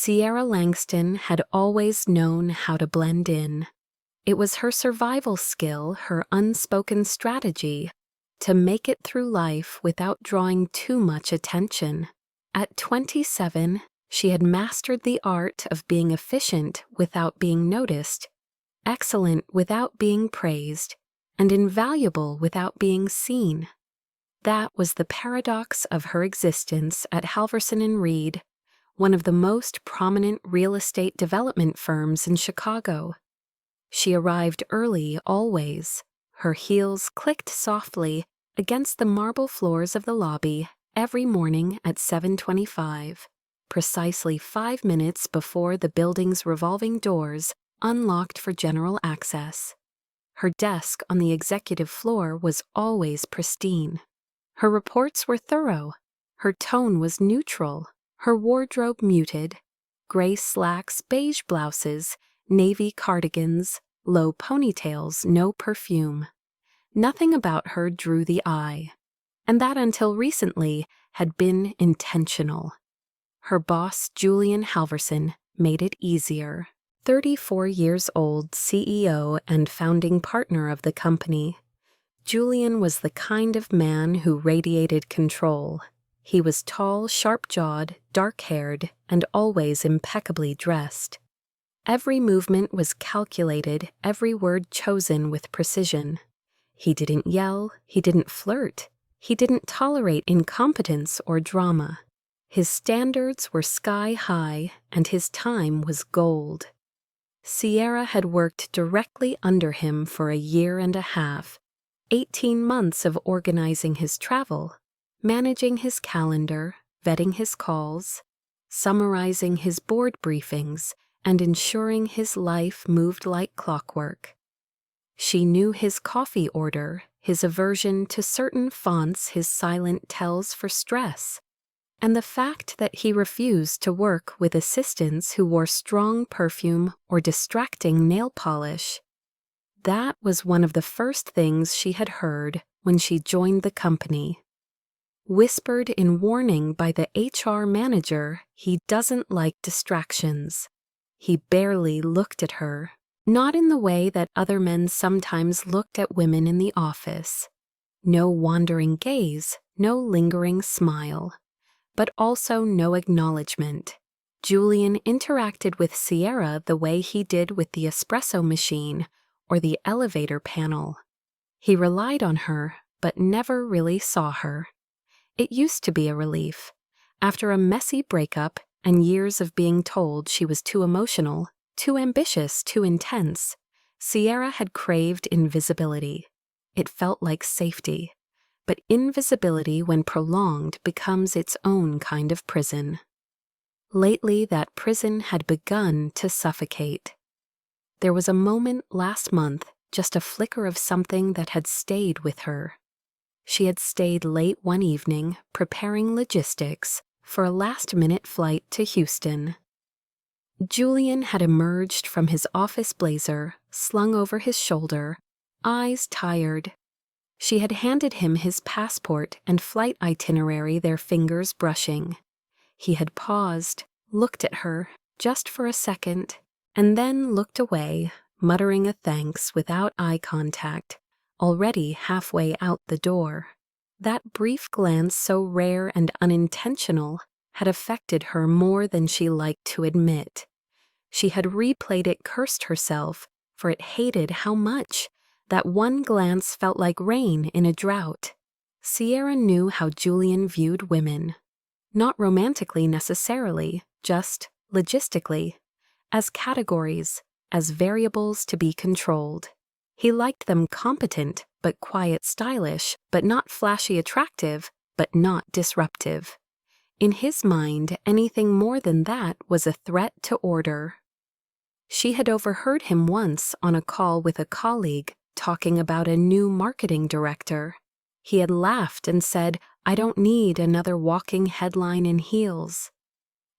Sierra Langston had always known how to blend in. It was her survival skill, her unspoken strategy, to make it through life without drawing too much attention. At 27, she had mastered the art of being efficient without being noticed, excellent without being praised, and invaluable without being seen. That was the paradox of her existence at Halverson & Reed, one of the most prominent real estate development firms in Chicago. She arrived early always. Her heels clicked softly against the marble floors of the lobby every morning at 7:25, precisely 5 minutes before the building's revolving doors unlocked for general access. Her desk on the executive floor was always pristine. Her reports were thorough. Her tone was neutral. Her wardrobe muted. Gray slacks, beige blouses, navy cardigans, low ponytails, no perfume. Nothing about her drew the eye. And that until recently had been intentional. Her boss, Julian Halverson, made it easier. 34 years old CEO and founding partner of the company, Julian was the kind of man who radiated control. He was tall, sharp-jawed, dark-haired, and always impeccably dressed. Every movement was calculated, every word chosen with precision. He didn't yell, he didn't flirt, he didn't tolerate incompetence or drama. His standards were sky-high, and his time was gold. Sierra had worked directly under him for a year and a half, 18 months of organizing his travel, managing his calendar, vetting his calls, summarizing his board briefings, and ensuring his life moved like clockwork. She knew his coffee order, his aversion to certain fonts, his silent tells for stress, and the fact that he refused to work with assistants who wore strong perfume or distracting nail polish. That was one of the first things she had heard when she joined the company. Whispered in warning by the HR manager, he doesn't like distractions. He barely looked at her, not in the way that other men sometimes looked at women in the office. No wandering gaze, no lingering smile, but also no acknowledgement. Julian interacted with Sierra the way he did with the espresso machine or the elevator panel. He relied on her, but never really saw her. It used to be a relief. After a messy breakup and years of being told she was too emotional, too ambitious, too intense, Sierra had craved invisibility. It felt like safety. But invisibility, when prolonged, becomes its own kind of prison. Lately, that prison had begun to suffocate. There was a moment last month, just a flicker of something that had stayed with her. She had stayed late one evening, preparing logistics for a last-minute flight to Houston. Julian had emerged from his office blazer, slung over his shoulder, eyes tired. She had handed him his passport and flight itinerary, their fingers brushing. He had paused, looked at her, just for a second, and then looked away, muttering a thanks without eye contact, already halfway out the door. That brief glance, so rare and unintentional, had affected her more than she liked to admit. She had replayed it, cursed herself, for it hated how much. That one glance felt like rain in a drought. Sierra knew how Julian viewed women. Not romantically necessarily, just logistically, as categories, as variables to be controlled. He liked them competent, but quiet, stylish, but not flashy, attractive, but not disruptive. In his mind, anything more than that was a threat to order. She had overheard him once on a call with a colleague talking about a new marketing director. He had laughed and said, "I don't need another walking headline in heels.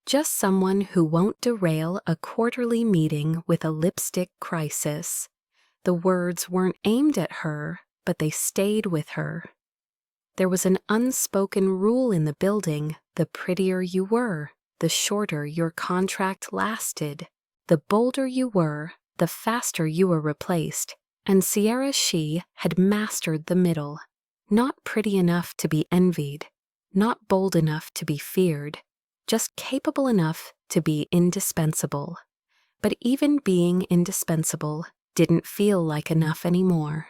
Just someone who won't derail a quarterly meeting with a lipstick crisis." The words weren't aimed at her, but they stayed with her. There was an unspoken rule in the building: the prettier you were, the shorter your contract lasted. The bolder you were, the faster you were replaced, and Sierra She had mastered the middle. Not pretty enough to be envied, not bold enough to be feared, just capable enough to be indispensable. But even being indispensable didn't feel like enough anymore.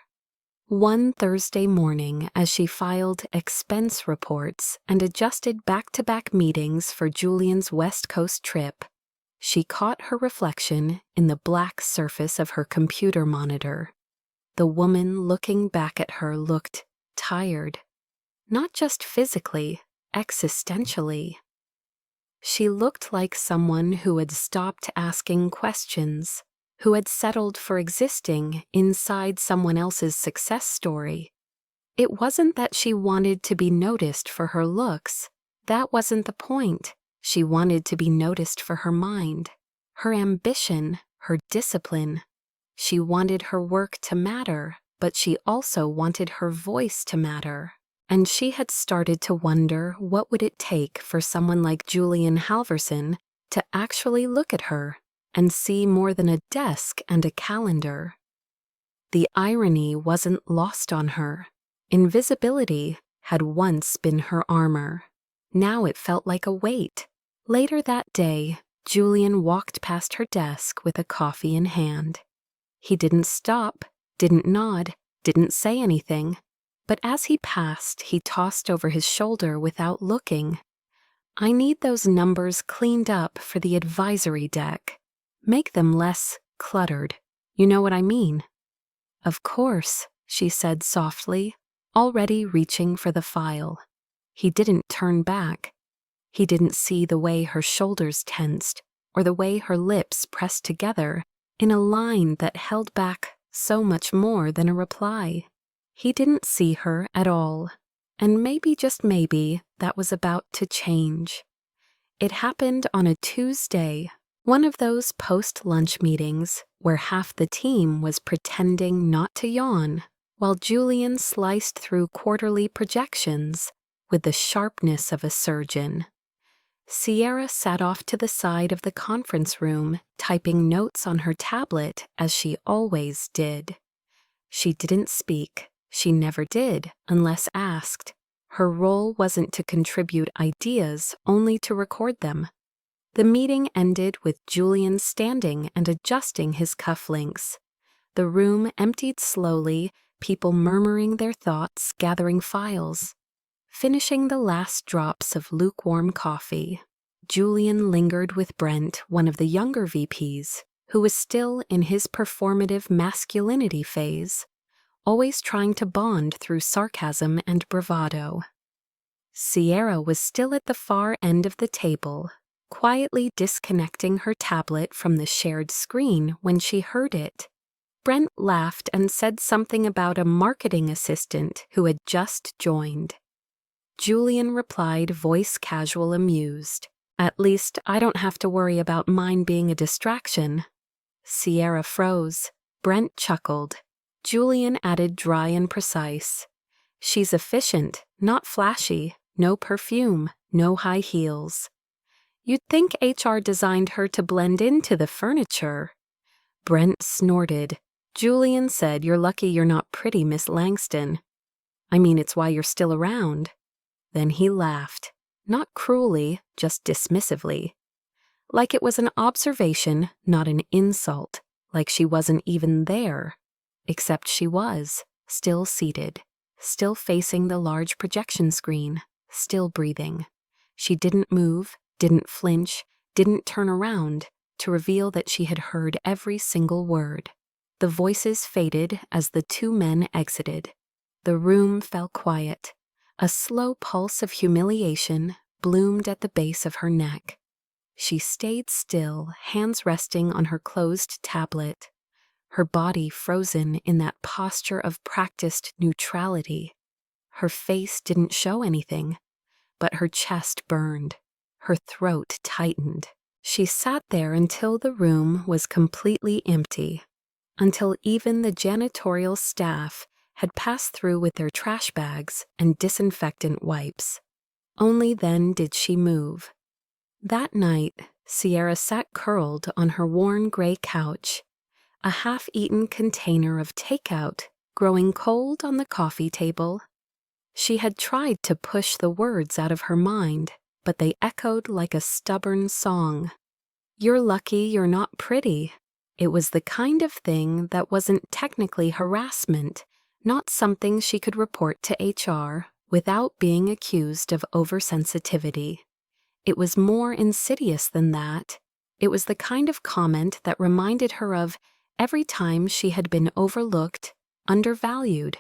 One Thursday morning, as she filed expense reports and adjusted back-to-back meetings for Julian's West Coast trip, she caught her reflection in the black surface of her computer monitor. The woman looking back at her looked tired, not just physically, existentially. She looked like someone who had stopped asking questions, who had settled for existing inside someone else's success story. It wasn't that she wanted to be noticed for her looks. That wasn't the point. She wanted to be noticed for her mind, her ambition, her discipline. She wanted her work to matter, but she also wanted her voice to matter. And she had started to wonder what would it take for someone like Julian Halverson to actually look at her and see more than a desk and a calendar. The irony wasn't lost on her. Invisibility had once been her armor. Now it felt like a weight. Later that day, Julian walked past her desk with a coffee in hand. He didn't stop, didn't nod, didn't say anything. But as he passed, he tossed over his shoulder without looking. "I need those numbers cleaned up for the advisory deck. Make them less cluttered. You know what I mean?" "Of course," she said softly, already reaching for the file. He didn't turn back. He didn't see the way her shoulders tensed or the way her lips pressed together in a line that held back so much more than a reply. He didn't see her at all, and maybe, just maybe, that was about to change. It happened on a Tuesday, one of those post-lunch meetings where half the team was pretending not to yawn, while Julian sliced through quarterly projections with the sharpness of a surgeon. Sierra sat off to the side of the conference room, typing notes on her tablet as she always did. She didn't speak. She never did, unless asked. Her role wasn't to contribute ideas, only to record them. The meeting ended with Julian standing and adjusting his cufflinks. The room emptied slowly, people murmuring their thoughts, gathering files. Finishing the last drops of lukewarm coffee, Julian lingered with Brent, one of the younger VPs, who was still in his performative masculinity phase, always trying to bond through sarcasm and bravado. Sierra was still at the far end of the table, quietly disconnecting her tablet from the shared screen when she heard it. Brent laughed and said something about a marketing assistant who had just joined. Julian replied, voice casual, amused. "At least I don't have to worry about mine being a distraction." Sierra froze. Brent chuckled. Julian added, dry and precise. "She's efficient, not flashy, no perfume, no high heels." "You'd think HR designed her to blend into the furniture." Brent snorted. Julian said, "You're lucky you're not pretty, Miss Langston." "I mean, it's why you're still around." Then he laughed, not cruelly, just dismissively. Like it was an observation, not an insult, like she wasn't even there. Except she was, still seated, still facing the large projection screen, still breathing. She didn't move, didn't flinch, didn't turn around to reveal that she had heard every single word. The voices faded as the two men exited. The room fell quiet. A slow pulse of humiliation bloomed at the base of her neck. She stayed still, hands resting on her closed tablet, her body frozen in that posture of practiced neutrality. Her face didn't show anything, but her chest burned. Her throat tightened. She sat there until the room was completely empty, until even the janitorial staff had passed through with their trash bags and disinfectant wipes. Only then did she move. That night, Sierra sat curled on her worn gray couch, a half-eaten container of takeout growing cold on the coffee table. She had tried to push the words out of her mind, but they echoed like a stubborn song. "You're lucky you're not pretty." It was the kind of thing that wasn't technically harassment, not something she could report to HR without being accused of oversensitivity. It was more insidious than that. It was the kind of comment that reminded her of every time she had been overlooked, undervalued,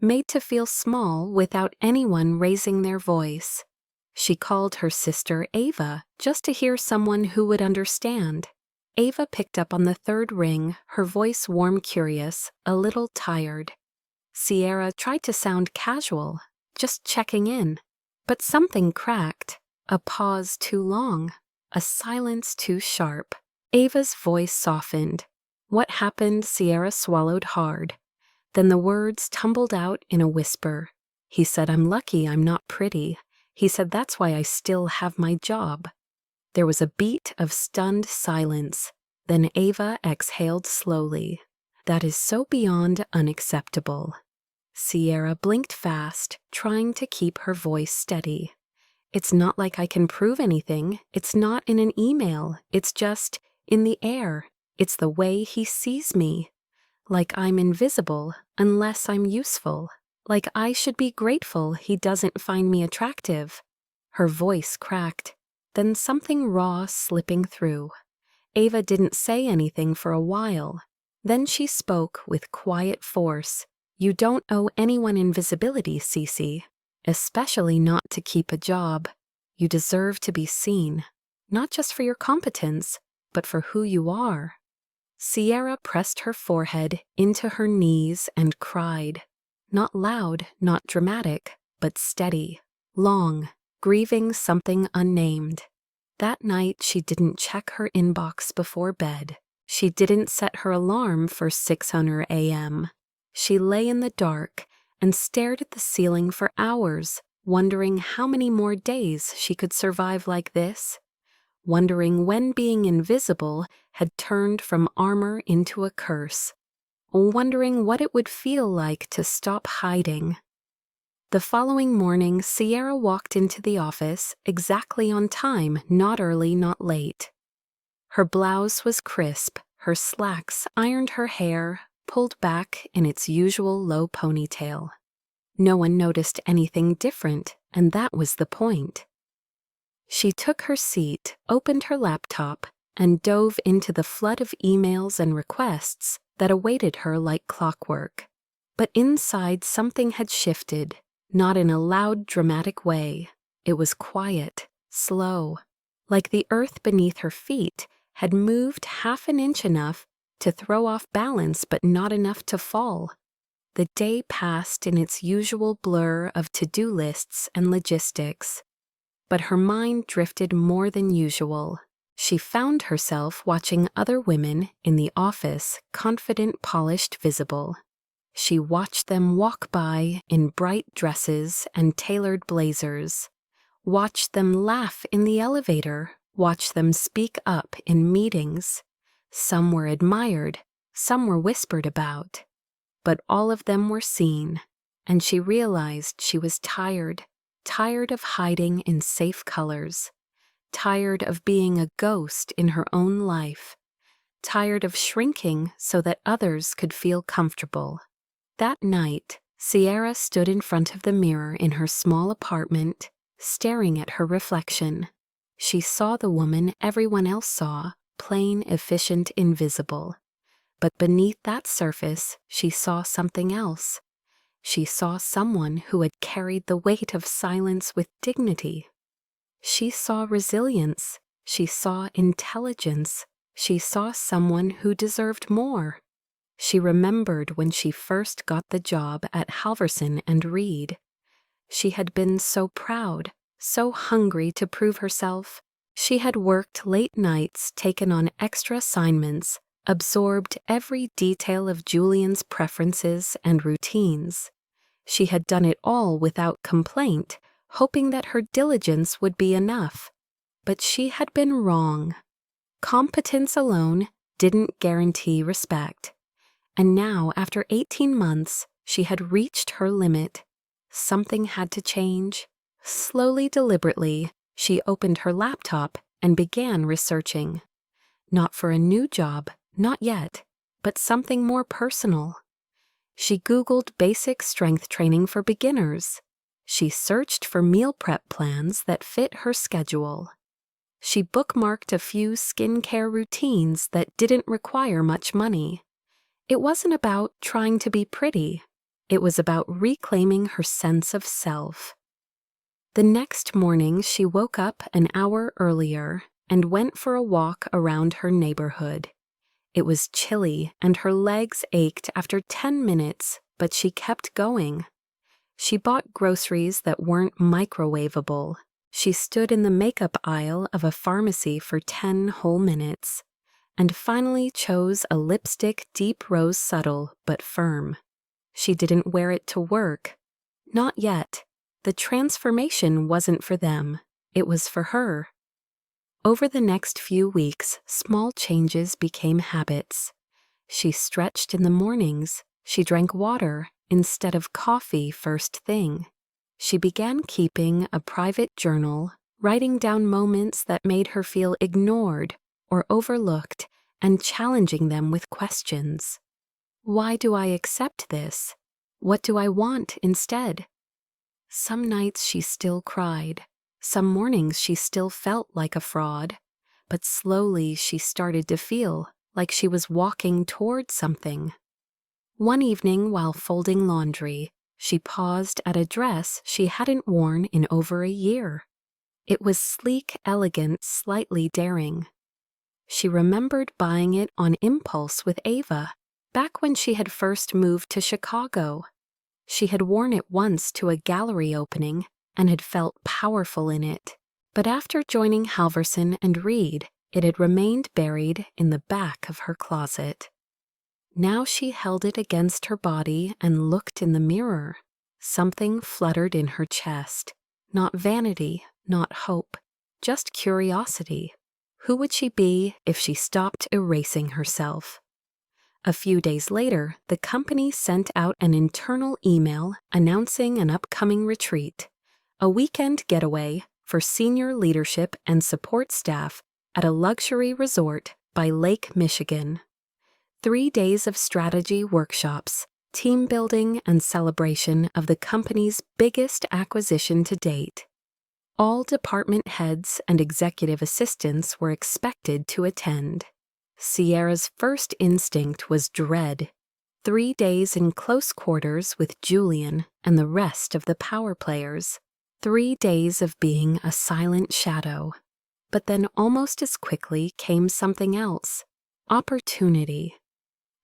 made to feel small without anyone raising their voice. She called her sister Ava just to hear someone who would understand. Ava picked up on the third ring, her voice warm, curious, a little tired. Sierra tried to sound casual, just checking in, but something cracked. A pause too long, a silence too sharp. Ava's voice softened. "What happened?" Sierra swallowed hard. Then the words tumbled out in a whisper. "He said I'm lucky I'm not pretty. He said that's why I still have my job." There was a beat of stunned silence. Then Ava exhaled slowly. "That is so beyond unacceptable." Sierra blinked fast, trying to keep her voice steady. "It's not like I can prove anything. It's not in an email. It's just in the air. It's the way he sees me. Like I'm invisible unless I'm useful. Like I should be grateful he doesn't find me attractive." Her voice cracked, then something raw slipping through. Ava didn't say anything for a while. Then she spoke with quiet force. "You don't owe anyone invisibility, Cece. Especially not to keep a job. You deserve to be seen, not just for your competence, but for who you are." Sierra pressed her forehead into her knees and cried. Not loud, not dramatic, but steady, long, grieving something unnamed. That night she didn't check her inbox before bed. She didn't set her alarm for 6:00 a.m. She lay in the dark and stared at the ceiling for hours, wondering how many more days she could survive like this, wondering when being invisible had turned from armor into a curse, wondering what it would feel like to stop hiding. The following morning, Sierra walked into the office exactly on time, not early, not late. Her blouse was crisp, her slacks ironed, her hair pulled back in its usual low ponytail. No one noticed anything different, and that was the point. She took her seat, opened her laptop, and dove into the flood of emails and requests that awaited her like clockwork. But inside something had shifted, not in a loud, dramatic way. It was quiet, slow, like the earth beneath her feet had moved half an inch enough to throw off balance but not enough to fall. The day passed in its usual blur of to-do lists and logistics. But her mind drifted more than usual. She found herself watching other women in the office, confident, polished, visible. She watched them walk by in bright dresses and tailored blazers, watched them laugh in the elevator, watched them speak up in meetings. Some were admired, some were whispered about, but all of them were seen, and she realized she was tired of hiding in safe colors, tired of being a ghost in her own life, tired of shrinking so that others could feel comfortable. That night, Sierra stood in front of the mirror in her small apartment, staring at her reflection. She saw the woman everyone else saw, plain, efficient, invisible. But beneath that surface, she saw something else. She saw someone who had carried the weight of silence with dignity. She saw resilience. She saw intelligence. She saw someone who deserved more. She remembered when she first got the job at Halverson and Reed. She had been so proud, so hungry to prove herself. She had worked late nights, taken on extra assignments, absorbed every detail of Julian's preferences and routines. She had done it all without complaint, hoping that her diligence would be enough. But she had been wrong. Competence alone didn't guarantee respect. And now, after 18 months, she had reached her limit. Something had to change. Slowly, deliberately, she opened her laptop and began researching. Not for a new job, not yet, but something more personal. She Googled basic strength training for beginners. She searched for meal prep plans that fit her schedule. She bookmarked a few skincare routines that didn't require much money. It wasn't about trying to be pretty. It was about reclaiming her sense of self. The next morning, she woke up an hour earlier and went for a walk around her neighborhood. It was chilly and her legs ached after 10 minutes, but she kept going. She bought groceries that weren't microwavable. She stood in the makeup aisle of a pharmacy for 10 whole minutes, and finally chose a lipstick deep rose subtle but firm. She didn't wear it to work. Not yet. The transformation wasn't for them. It was for her. Over the next few weeks, small changes became habits. She stretched in the mornings. She drank water instead of coffee first thing. She began keeping a private journal, writing down moments that made her feel ignored or overlooked and challenging them with questions. Why do I accept this? What do I want instead? Some nights she still cried. Some mornings she still felt like a fraud. But slowly she started to feel like she was walking toward something. One evening while folding laundry, she paused at a dress she hadn't worn in over a year. It was sleek, elegant, slightly daring. She remembered buying it on impulse with Ava, back when she had first moved to Chicago. She had worn it once to a gallery opening and had felt powerful in it. But after joining Halverson and Reed, it had remained buried in the back of her closet. Now she held it against her body and looked in the mirror. Something fluttered in her chest. Not vanity, not hope, just curiosity. Who would she be if she stopped erasing herself? A few days later, the company sent out an internal email announcing an upcoming retreat, a weekend getaway for senior leadership and support staff at a luxury resort by Lake Michigan. 3 days of strategy workshops, team building, and celebration of the company's biggest acquisition to date. All department heads and executive assistants were expected to attend. Sierra's first instinct was dread. 3 days in close quarters with Julian and the rest of the power players. 3 days of being a silent shadow. But then almost as quickly came something else. Opportunity.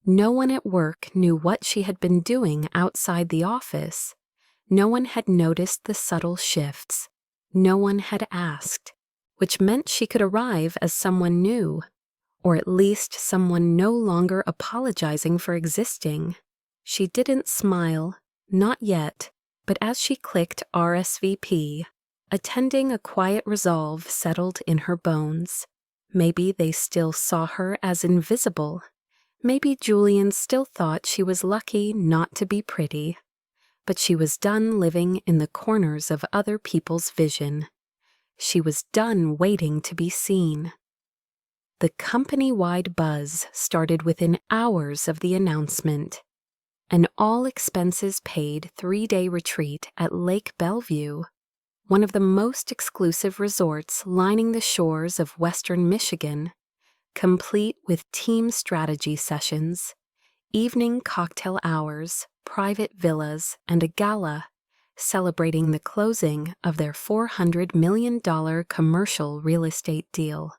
No one at work knew what she had been doing outside the office. No one had noticed the subtle shifts. No one had asked, which meant she could arrive as someone new, or at least someone no longer apologizing for existing. She didn't smile, not yet, but as she clicked RSVP, attending a quiet resolve settled in her bones. Maybe they still saw her as invisible. Maybe Julian still thought she was lucky not to be pretty. But she was done living in the corners of other people's vision. She was done waiting to be seen. The company-wide buzz started within hours of the announcement. An all-expenses-paid 3-day retreat at Lake Bellevue, one of the most exclusive resorts lining the shores of western Michigan, complete with team strategy sessions, evening cocktail hours, private villas, and a gala celebrating the closing of their $400 million commercial real estate deal.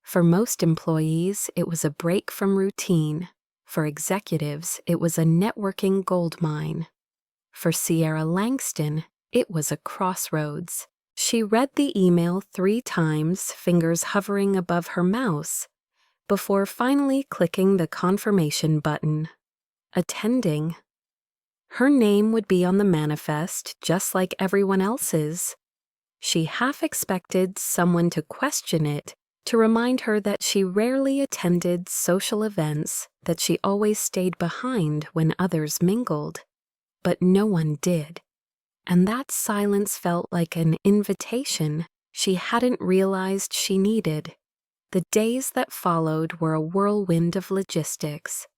For most employees, it was a break from routine. For executives, it was a networking goldmine. For Sierra Langston, it was a crossroads. She read the email 3 times, fingers hovering above her mouse, before finally clicking the confirmation button. Attending. Her name would be on the manifest just like everyone else's. She half expected someone to question it, to remind her that she rarely attended social events, that she always stayed behind when others mingled. But no one did. And that silence felt like an invitation she hadn't realized she needed. The days that followed were a whirlwind of logistics.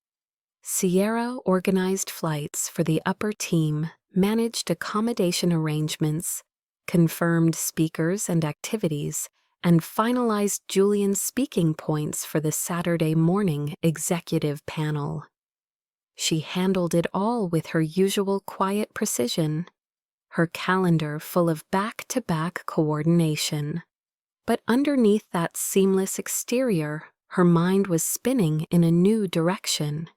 Sierra organized flights for the upper team, managed accommodation arrangements, confirmed speakers and activities, and finalized Julian's speaking points for the Saturday morning executive panel. She handled it all with her usual quiet precision, her calendar full of back-to-back coordination. But underneath that seamless exterior, her mind was spinning in a new direction.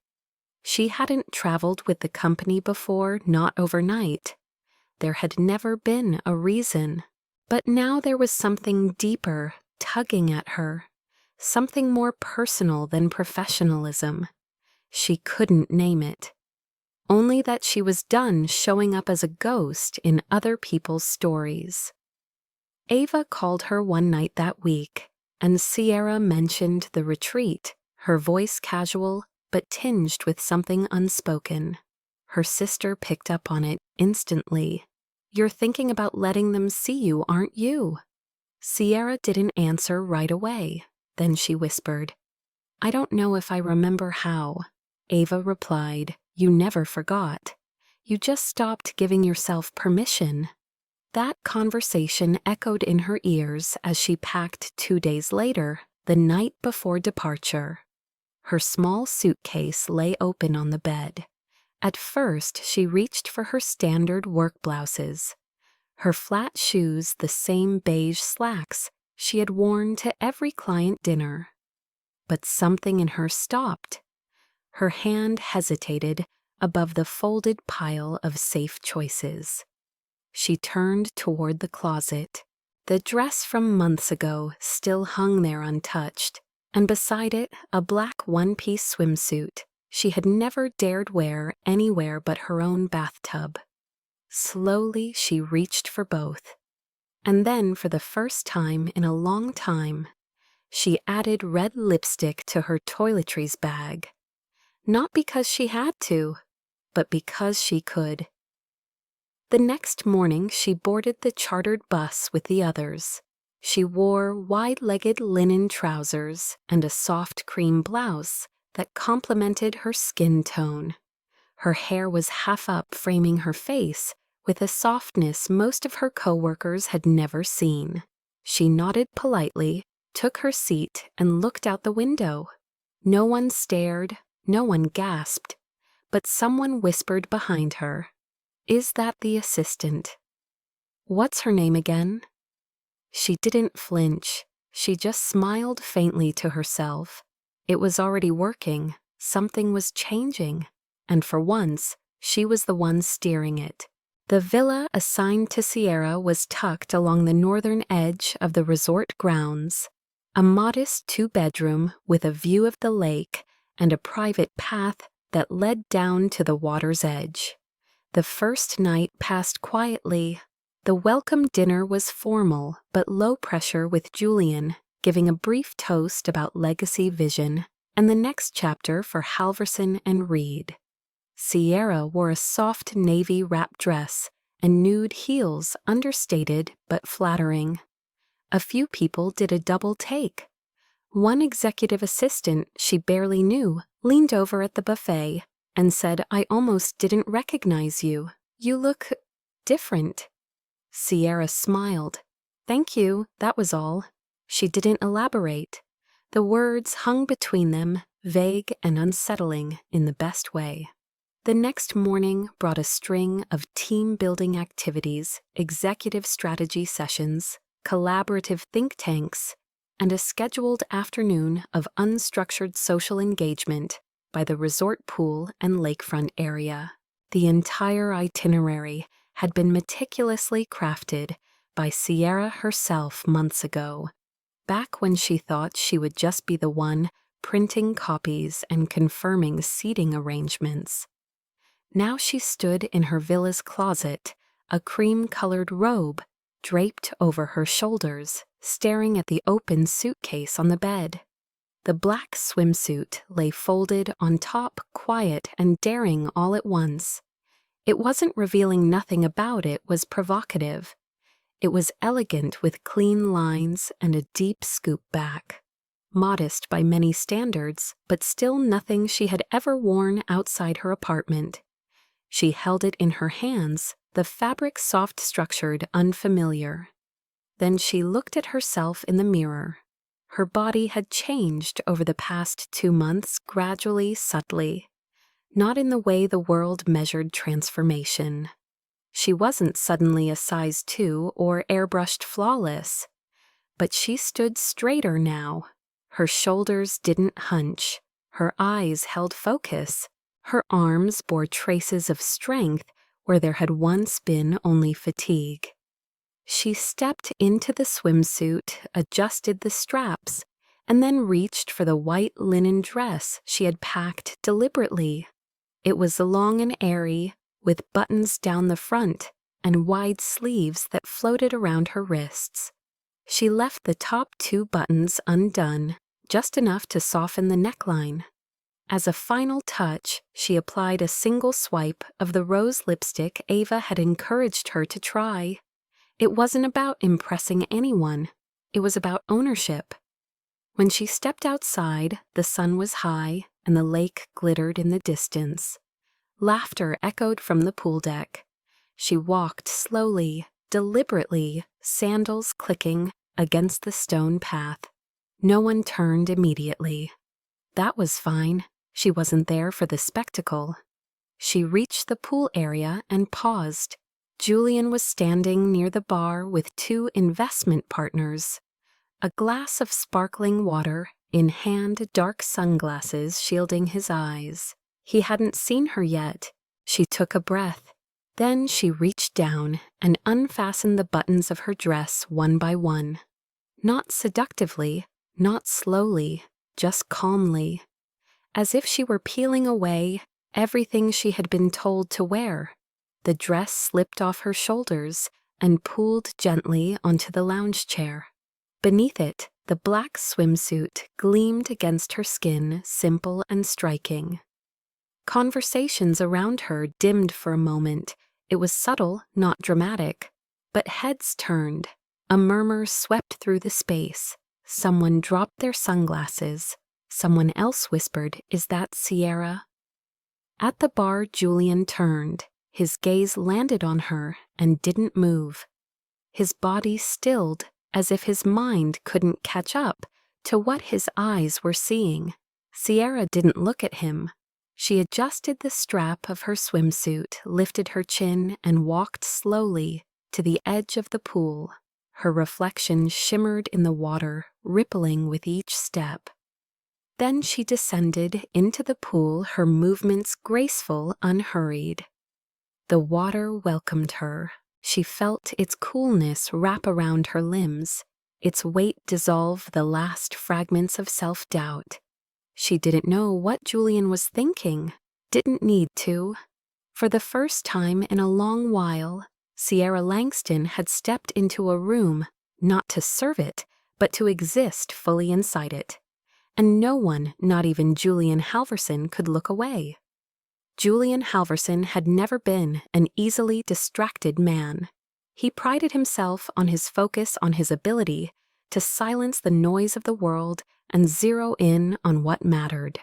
She hadn't traveled with the company before, not overnight. There had never been a reason. But now there was something deeper, tugging at her, something more personal than professionalism. She couldn't name it. Only that she was done showing up as a ghost in other people's stories. Ava called her one night that week, and Sierra mentioned the retreat, her voice casual but tinged with something unspoken. Her sister picked up on it instantly. "You're thinking about letting them see you, aren't you?" Sierra didn't answer right away. Then she whispered, "I don't know if I remember how." Ava replied, "You never forgot. You just stopped giving yourself permission." That conversation echoed in her ears as she packed 2 days later, the night before departure. Her small suitcase lay open on the bed. At first, she reached for her standard work blouses. Her flat shoes the same beige slacks she had worn to every client dinner. But something in her stopped. Her hand hesitated above the folded pile of safe choices. She turned toward the closet. The dress from months ago still hung there untouched, and beside it a black one-piece swimsuit she had never dared wear anywhere but her own bathtub. Slowly she reached for both. And then, for the first time in a long time, she added red lipstick to her toiletries bag. Not because she had to, but because she could. The next morning she boarded the chartered bus with the others. She wore wide-legged linen trousers and a soft cream blouse that complemented her skin tone. Her hair was half up, framing her face with a softness most of her coworkers had never seen. She nodded politely, took her seat, and looked out the window. No one stared, no one gasped, but someone whispered behind her, "Is that the assistant?" "What's her name again?" She didn't flinch. She just smiled faintly to herself. It was already working. Something was changing. And for once, she was the one steering it. The villa assigned to Sierra was tucked along the northern edge of the resort grounds. A modest 2-bedroom with a view of the lake and a private path that led down to the water's edge. The first night passed quietly. The welcome dinner was formal but low pressure with Julian, giving a brief toast about legacy vision and the next chapter for Halverson and Reed. Sierra wore a soft navy wrap dress and nude heels, understated but flattering. A few people did a double take. One executive assistant she barely knew leaned over at the buffet and said, "I almost didn't recognize you. You look different." Sierra smiled. "Thank you, that was all." She didn't elaborate. The words hung between them, vague and unsettling in the best way. The next morning brought a string of team-building activities, executive strategy sessions, collaborative think tanks, and a scheduled afternoon of unstructured social engagement by the resort pool and lakefront area. The entire itinerary had been meticulously crafted by Sierra herself months ago, back when she thought she would just be the one printing copies and confirming seating arrangements. Now she stood in her villa's closet, a cream-colored robe draped over her shoulders, staring at the open suitcase on the bed. The black swimsuit lay folded on top, quiet and daring all at once. It wasn't revealing nothing about it was provocative. It was elegant with clean lines and a deep scoop back. Modest by many standards, but still nothing she had ever worn outside her apartment. She held it in her hands, the fabric soft-structured, unfamiliar. Then she looked at herself in the mirror. Her body had changed over the past 2 months, gradually, subtly. Not in the way the world measured transformation. She wasn't suddenly a size 2 or airbrushed flawless. But she stood straighter now. Her shoulders didn't hunch. Her eyes held focus. Her arms bore traces of strength where there had once been only fatigue. She stepped into the swimsuit, adjusted the straps, and then reached for the white linen dress she had packed deliberately. It was long and airy, with buttons down the front and wide sleeves that floated around her wrists. She left the top 2 buttons undone, just enough to soften the neckline. As a final touch, she applied a single swipe of the rose lipstick Ava had encouraged her to try. It wasn't about impressing anyone. It was about ownership. When she stepped outside, the sun was high and the lake glittered in the distance. Laughter echoed from the pool deck. She walked slowly, deliberately, sandals clicking against the stone path. No one turned immediately. That was fine. She wasn't there for the spectacle. She reached the pool area and paused. Julian was standing near the bar with 2 investment partners. A glass of sparkling water, in hand, dark sunglasses shielding his eyes. He hadn't seen her yet. She took a breath. Then she reached down and unfastened the buttons of her dress one by one. Not seductively, not slowly, just calmly. As if she were peeling away everything she had been told to wear. The dress slipped off her shoulders and pooled gently onto the lounge chair. Beneath it, the black swimsuit gleamed against her skin, simple and striking. Conversations around her dimmed for a moment. It was subtle, not dramatic. But heads turned. A murmur swept through the space. Someone dropped their sunglasses. Someone else whispered, "Is that Sierra?" At the bar, Julian turned. His gaze landed on her and didn't move. His body stilled, as if his mind couldn't catch up to what his eyes were seeing. Sierra didn't look at him. She adjusted the strap of her swimsuit, lifted her chin, and walked slowly to the edge of the pool. Her reflection shimmered in the water, rippling with each step. Then she descended into the pool, her movements graceful, unhurried. The water welcomed her. She felt its coolness wrap around her limbs, its weight dissolve the last fragments of self-doubt. She didn't know what Julian was thinking, didn't need to. For the first time in a long while, Sierra Langston had stepped into a room, not to serve it, but to exist fully inside it. And no one, not even Julian Halverson, could look away. Julian Halverson had never been an easily distracted man. He prided himself on his focus on his ability to silence the noise of the world and zero in on what mattered.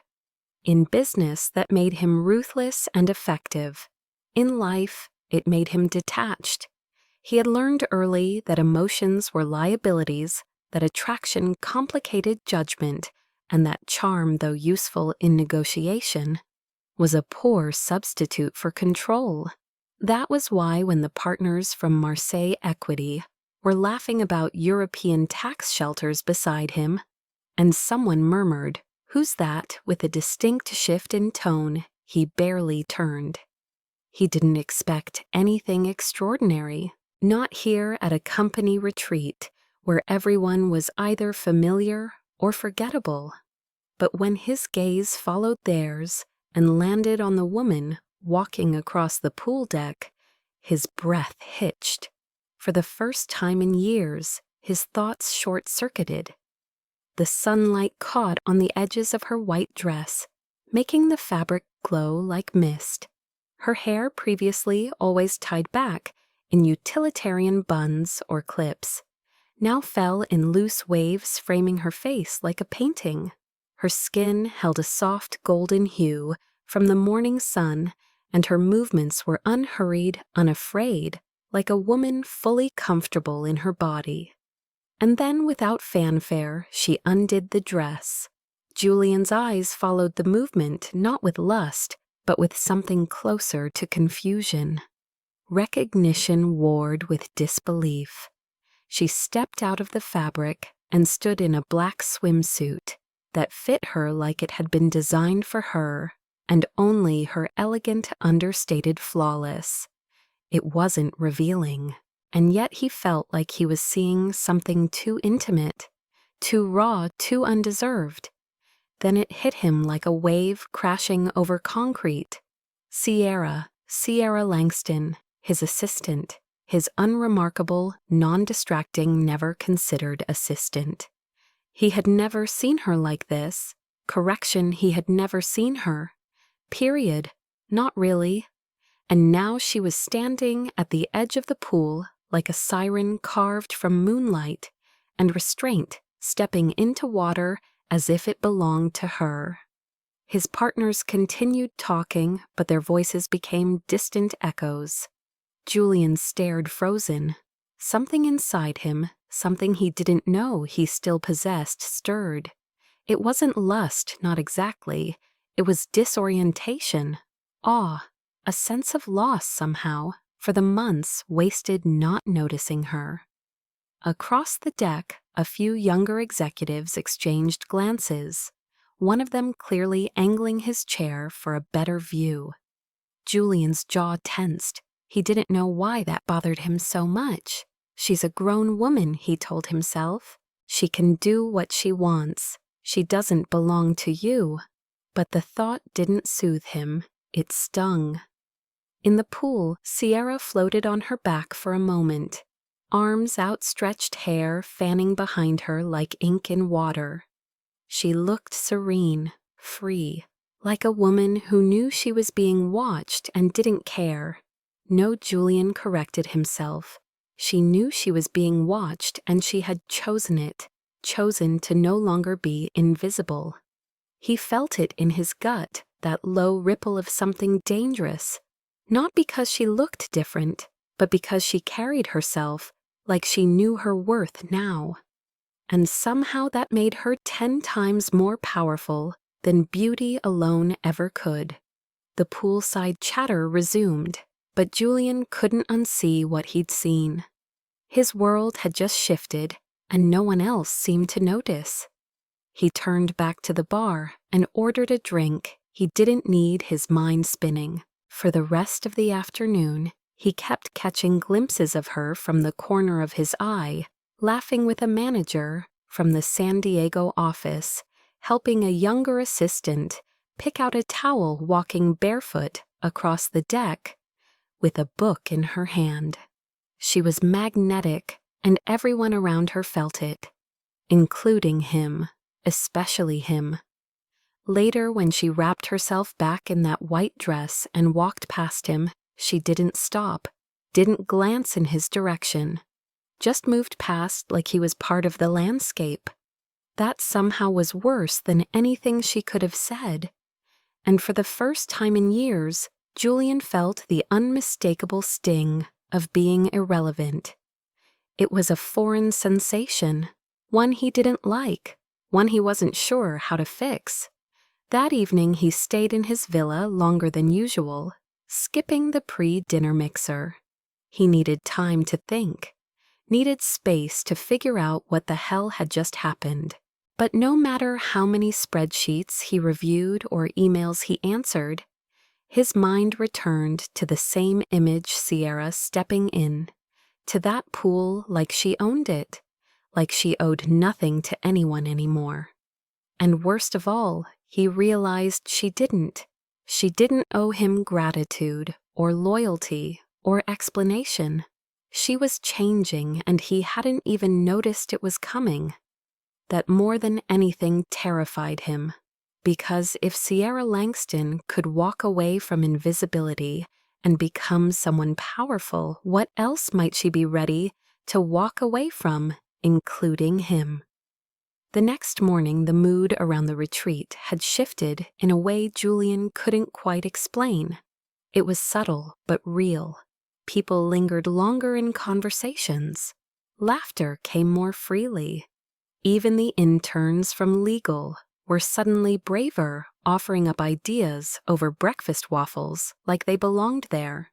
In business, that made him ruthless and effective. In life, it made him detached. He had learned early that emotions were liabilities, that attraction complicated judgment, and that charm, though useful in negotiation, was a poor substitute for control. That was why when the partners from Marseille Equity were laughing about European tax shelters beside him, and someone murmured, "Who's that?" with a distinct shift in tone, he barely turned. He didn't expect anything extraordinary, not here at a company retreat where everyone was either familiar or forgettable. But when his gaze followed theirs and landed on the woman walking across the pool deck, his breath hitched. For the first time in years, his thoughts short-circuited. The sunlight caught on the edges of her white dress, making the fabric glow like mist. Her hair, previously always tied back in utilitarian buns or clips, now fell in loose waves framing her face like a painting. Her skin held a soft golden hue from the morning sun, and her movements were unhurried, unafraid, like a woman fully comfortable in her body. And then, without fanfare, she undid the dress. Julian's eyes followed the movement, not with lust, but with something closer to confusion. Recognition warred with disbelief. She stepped out of the fabric and stood in a black swimsuit that fit her like it had been designed for her, and only her elegant understated flawless. It wasn't revealing, and yet he felt like he was seeing something too intimate, too raw, too undeserved. Then it hit him like a wave crashing over concrete. Sierra Langston, his assistant, his unremarkable, non-distracting, never-considered assistant. He had never seen her like this. Correction, he had never seen her. Period. Not really. And now she was standing at the edge of the pool like a siren carved from moonlight, and restraint stepping into water as if it belonged to her. His partners continued talking, but their voices became distant echoes. Julian stared frozen. Something inside him, something he didn't know he still possessed, stirred. It wasn't lust, not exactly. It was disorientation, awe, a sense of loss somehow, for the months wasted not noticing her. Across the deck, a few younger executives exchanged glances, one of them clearly angling his chair for a better view. Julian's jaw tensed. He didn't know why that bothered him so much. She's a grown woman, he told himself. She can do what she wants. She doesn't belong to you. But the thought didn't soothe him. It stung. In the pool, Sierra floated on her back for a moment, arms outstretched, hair fanning behind her like ink in water. She looked serene, free, like a woman who knew she was being watched and didn't care. No, Julian corrected himself. She knew she was being watched, and she had chosen it, chosen to no longer be invisible. He felt it in his gut, that low ripple of something dangerous, not because she looked different, but because she carried herself like she knew her worth now. And somehow that made her 10 times more powerful than beauty alone ever could. The poolside chatter resumed, but Julian couldn't unsee what he'd seen. His world had just shifted, and no one else seemed to notice. He turned back to the bar and ordered a drink. He didn't need his mind spinning. For the rest of the afternoon, he kept catching glimpses of her from the corner of his eye, laughing with a manager from the San Diego office, helping a younger assistant pick out a towel, walking barefoot across the deck with a book in her hand. She was magnetic, and everyone around her felt it, including him, especially him. Later, when she wrapped herself back in that white dress and walked past him, she didn't stop, didn't glance in his direction, just moved past like he was part of the landscape. That somehow was worse than anything she could have said. And for the first time in years, Julian felt the unmistakable sting of being irrelevant. It was a foreign sensation, one he didn't like, one he wasn't sure how to fix. That evening he stayed in his villa longer than usual, skipping the pre-dinner mixer. He needed time to think, needed space to figure out what the hell had just happened. But no matter how many spreadsheets he reviewed or emails he answered, his mind returned to the same image, Sierra stepping in, to that pool like she owned it, like she owed nothing to anyone anymore. And worst of all, he realized she didn't. She didn't owe him gratitude or loyalty or explanation. She was changing, and he hadn't even noticed it was coming. That more than anything terrified him, because if Sierra Langston could walk away from invisibility and become someone powerful, what else might she be ready to walk away from, including him? The next morning, the mood around the retreat had shifted in a way Julian couldn't quite explain. It was subtle but real. People lingered longer in conversations. Laughter came more freely. Even the interns from legal were suddenly braver, offering up ideas over breakfast waffles like they belonged there.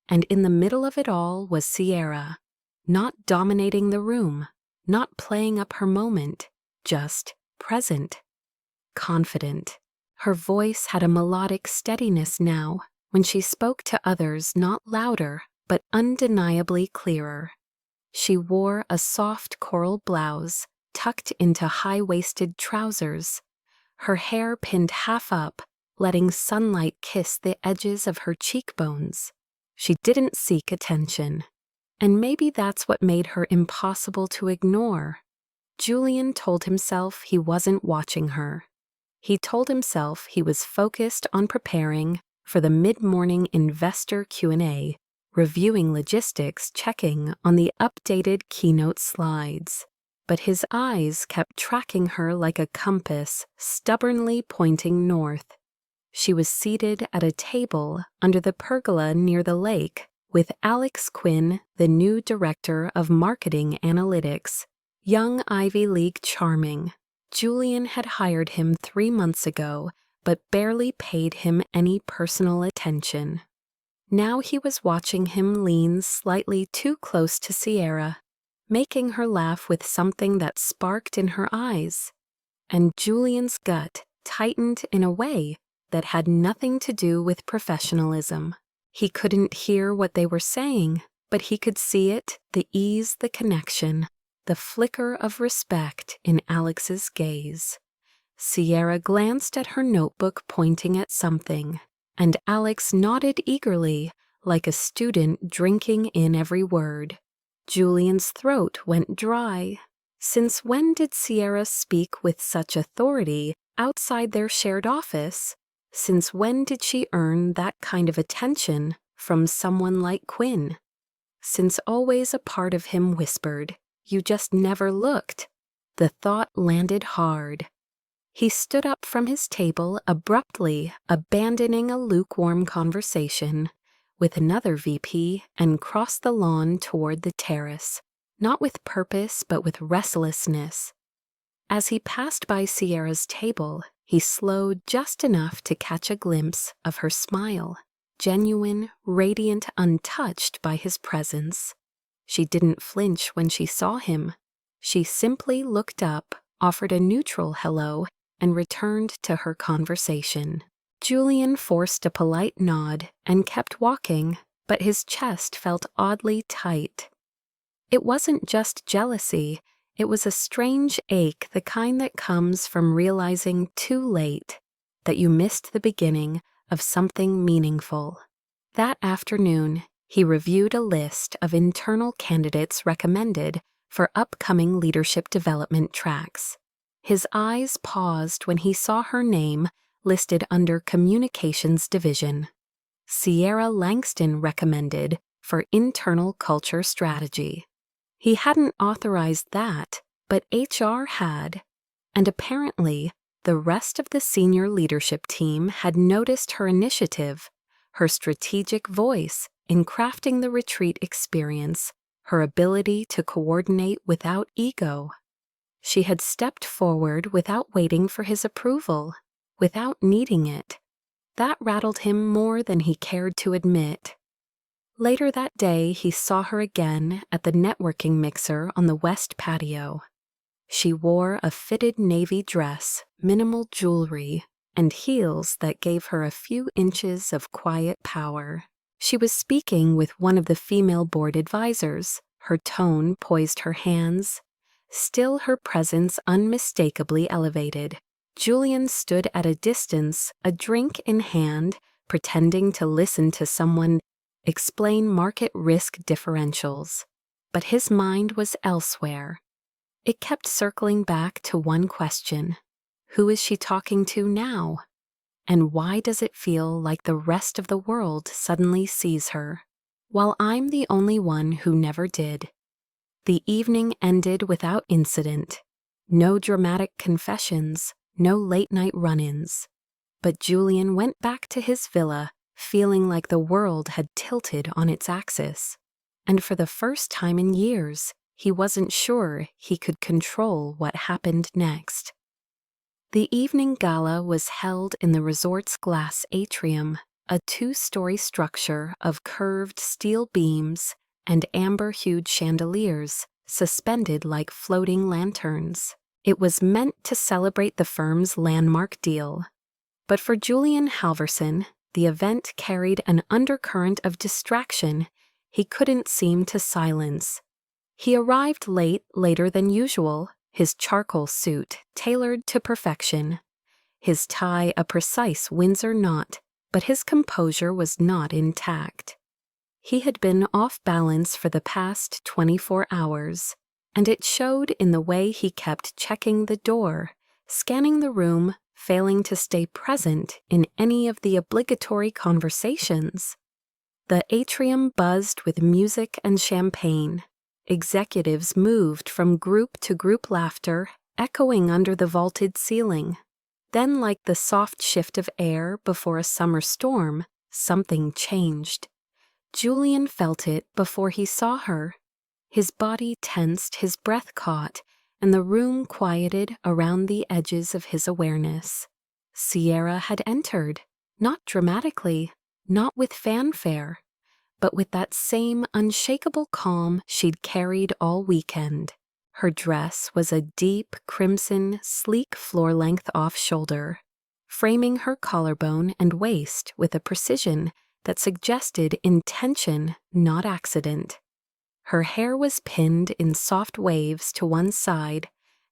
And in the middle of it all was Sierra, not dominating the room, not playing up her moment, just present, confident. Her voice had a melodic steadiness now when she spoke to others, not louder, but undeniably clearer. She wore a soft coral blouse tucked into high-waisted trousers, her hair pinned half up, letting sunlight kiss the edges of her cheekbones. She didn't seek attention, and maybe that's what made her impossible to ignore. Julian told himself he wasn't watching her. He told himself he was focused on preparing for the mid-morning investor Q&A, reviewing logistics, checking on the updated keynote slides. But his eyes kept tracking her like a compass, stubbornly pointing north. She was seated at a table under the pergola near the lake with Alex Quinn, the new director of marketing analytics, young Ivy League charming. Julian had hired him 3 months ago, but barely paid him any personal attention. Now he was watching him lean slightly too close to Sierra, making her laugh with something that sparked in her eyes. And Julian's gut tightened in a way that had nothing to do with professionalism. He couldn't hear what they were saying, but he could see it, the ease, the connection, the flicker of respect in Alex's gaze. Sierra glanced at her notebook, pointing at something, and Alex nodded eagerly, like a student drinking in every word. Julian's throat went dry. Since when did Sierra speak with such authority outside their shared office? Since when did she earn that kind of attention from someone like Quinn? Since always a part of him whispered, "You just never looked." The thought landed hard. He stood up from his table abruptly, abandoning a lukewarm conversation with another VP, and crossed the lawn toward the terrace, not with purpose but with restlessness. As he passed by Sierra's table, he slowed just enough to catch a glimpse of her smile, genuine, radiant, untouched by his presence. She didn't flinch when she saw him. She simply looked up, offered a neutral hello, and returned to her conversation. Julian forced a polite nod and kept walking, but his chest felt oddly tight. It wasn't just jealousy, it was a strange ache, the kind that comes from realizing too late that you missed the beginning of something meaningful. That afternoon, he reviewed a list of internal candidates recommended for upcoming leadership development tracks. His eyes paused when he saw her name listed under Communications Division. Sierra Langston recommended for Internal Culture Strategy. He hadn't authorized that, but HR had, and apparently the rest of the senior leadership team had noticed her initiative, her strategic voice in crafting the retreat experience, her ability to coordinate without ego. She had stepped forward without waiting for his approval, without needing it. That rattled him more than he cared to admit. Later that day, he saw her again at the networking mixer on the west patio. She wore a fitted navy dress, minimal jewelry, and heels that gave her a few inches of quiet power. She was speaking with one of the female board advisors. Her tone poised her hands. Still, her presence unmistakably elevated. Julian stood at a distance, a drink in hand, pretending to listen to someone explain market risk differentials. But his mind was elsewhere. It kept circling back to one question. Who is she talking to now? And why does it feel like the rest of the world suddenly sees her, while I'm the only one who never did? The evening ended without incident. No dramatic confessions, no late-night run-ins. But Julian went back to his villa, feeling like the world had tilted on its axis. And for the first time in years, he wasn't sure he could control what happened next. The evening gala was held in the resort's glass atrium, a 2-story structure of curved steel beams and amber-hued chandeliers suspended like floating lanterns. It was meant to celebrate the firm's landmark deal. But for Julian Halverson, the event carried an undercurrent of distraction he couldn't seem to silence. He arrived later than usual, his charcoal suit tailored to perfection, his tie a precise Windsor knot, but his composure was not intact. He had been off balance for the past 24 hours, and it showed in the way he kept checking the door, scanning the room, failing to stay present in any of the obligatory conversations. The atrium buzzed with music and champagne. Executives moved from group to group laughter, echoing under the vaulted ceiling. Then, like the soft shift of air before a summer storm, something changed. Julian felt it before he saw her. His body tensed, his breath caught, and the room quieted around the edges of his awareness. Sierra had entered, not dramatically, not with fanfare, but with that same unshakable calm she'd carried all weekend. Her dress was a deep crimson, sleek floor-length off-shoulder, framing her collarbone and waist with a precision that suggested intention, not accident. Her hair was pinned in soft waves to one side,